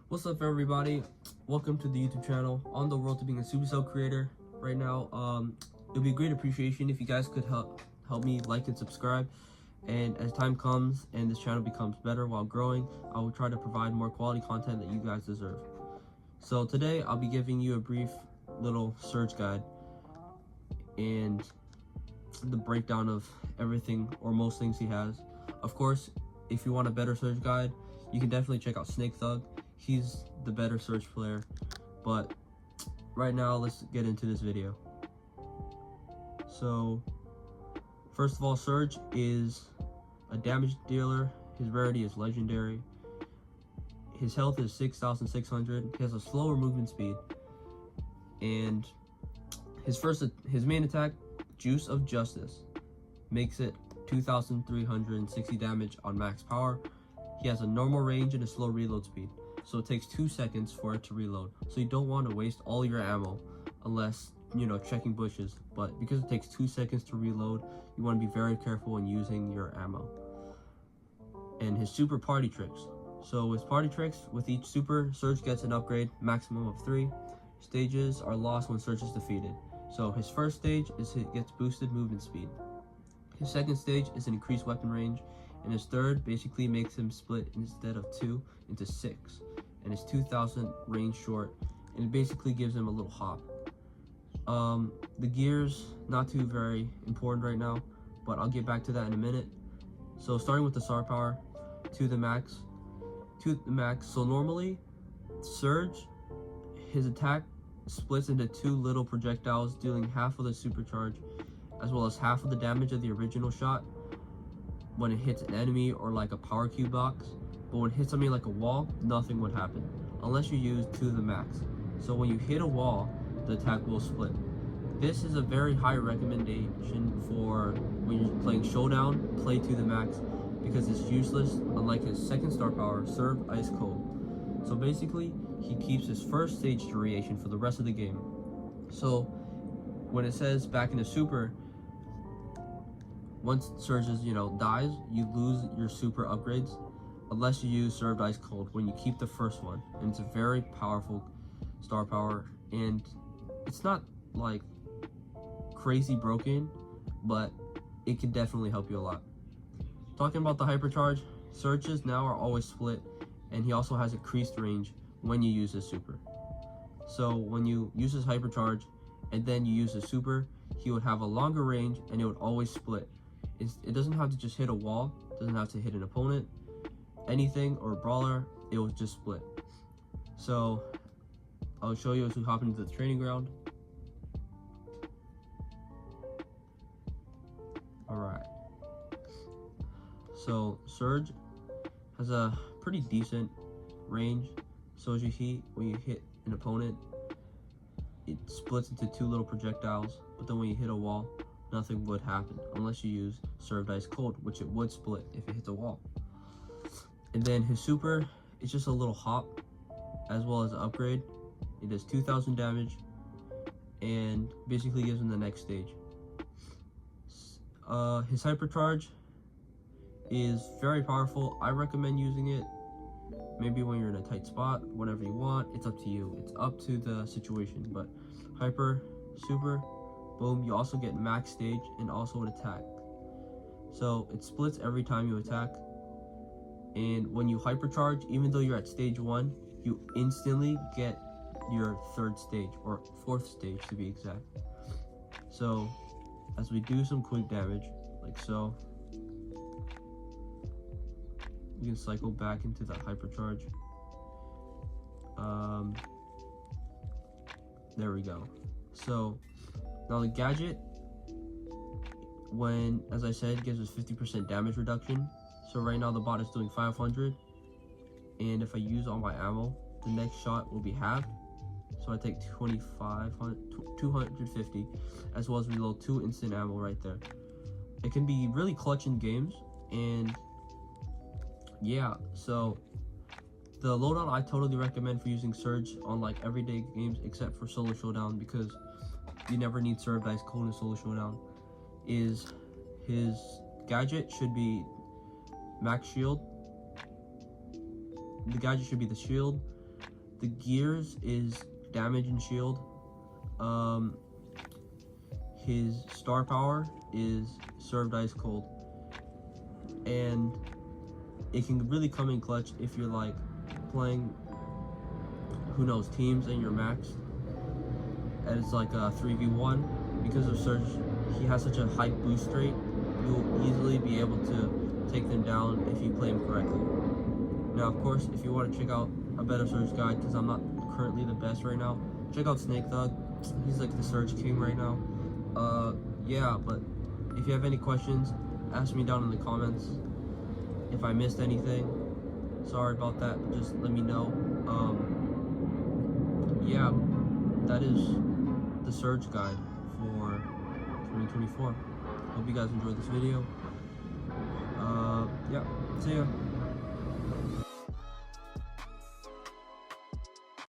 What's up, everybody? Welcome to the YouTube channel, On the Road to Being a Supercell Creator. Right now, it would be a great appreciation if you guys could help me like and subscribe. And as time comes and this channel becomes better while growing, I will try to provide more quality content that you guys deserve. So today, I'll be giving you a brief little Surge guide and the breakdown of everything or most things he has. Of course, if you want a better Surge guide, you can definitely check out Snakethug. He's the better Surge player, but right now let's get into this video. So first of all, Surge is a damage dealer. His rarity is legendary. His health is 6,600. He has a slower movement speed, and his main attack, Juice of Justice, makes it 2,360 damage on max power. He has a normal range and a slow reload speed, so it takes 2 seconds for it to reload. So you don't want to waste all your ammo unless, checking bushes. But because it takes 2 seconds to reload, you want to be very careful when using your ammo. And his super party tricks. So his party tricks, with each super, Surge gets an upgrade, maximum of 3. Stages are lost when Surge is defeated. So his first stage is he gets boosted movement speed. His second stage is an increased weapon range. And his third basically makes him split instead of 2 into 6. And his 2,000 range short. And it basically gives him a little hop. The gears, not too very important right now, but I'll get back to that in a minute. So starting with the star power, to the max. So normally, Surge, his attack splits into 2 little projectiles, dealing half of the supercharge, as well as half of the damage of the original shot when it hits an enemy or like a power cube box. But when it hits something like a wall, nothing would happen unless you use to the max. So when you hit a wall, the attack will split. This is a very high recommendation for when you're playing Showdown. Play to the max because it's useless, unlike his second star power, Serve Ice Cold. So basically, he keeps his first stage duration for the rest of the game. So when it says back in the super, once Surge dies, you lose your super upgrades unless you use Served Ice Cold when you keep the first one. And it's a very powerful star power, and it's not like crazy broken, but it can definitely help you a lot. Talking about the hypercharge, Surges now are always split, and he also has increased range when you use his super. So when you use his hypercharge and then you use his super, he would have a longer range and it would always split. It doesn't have to just hit a wall, it doesn't have to hit an opponent, anything, or a brawler, it will just split. So I'll show you as we hop into the training ground. Alright. So Surge has a pretty decent range. So as you see, when you hit an opponent, it splits into 2 little projectiles, but then when you hit a wall, nothing would happen unless you use Served Ice Cold, which it would split if it hits a wall. And then his super is just a little hop, as well as an upgrade. It does 2,000 damage and basically gives him the next stage. His hypercharge is very powerful. I recommend using it maybe when you're in a tight spot, whatever you want. It's up to you. It's up to the situation. But hyper, super, boom, you also get max stage and also an attack. So it splits every time you attack. And when you hypercharge, even though you're at stage 1, you instantly get your 3rd stage, or 4th stage to be exact. So as we do some quick damage, like so, we can cycle back into that hypercharge. There we go. So now the gadget, when, as I said, gives us 50% damage reduction. So right now the bot is doing 500, and if I use all my ammo, the next shot will be halved. So I take 250, as well as reload 2 instant ammo right there. It can be really clutch in games, and yeah, so the loadout I totally recommend for using Surge on like everyday games, except for Solo Showdown, because you never need Served Ice Cold in Solo Showdown, is his gadget should be max shield. The gadget should be the shield, The gears is damage and shield. His star power is served ice cold, and it can really come in clutch if you're like playing, who knows, teams and you're maxed, and it's like a 3v1. Because of Surge, he has such a high boost rate, you'll easily be able to take them down if you play him correctly. Now, of course, if you want to check out a better Surge guide, because I'm not currently the best right now, check out Snakethug. He's like the Surge king right now. Yeah, but if you have any questions, ask me down in the comments. If I missed anything, sorry about that, just let me know. Yeah, that is the Surge guide for 2024. Hope you guys enjoyed this video. Yeah, see ya.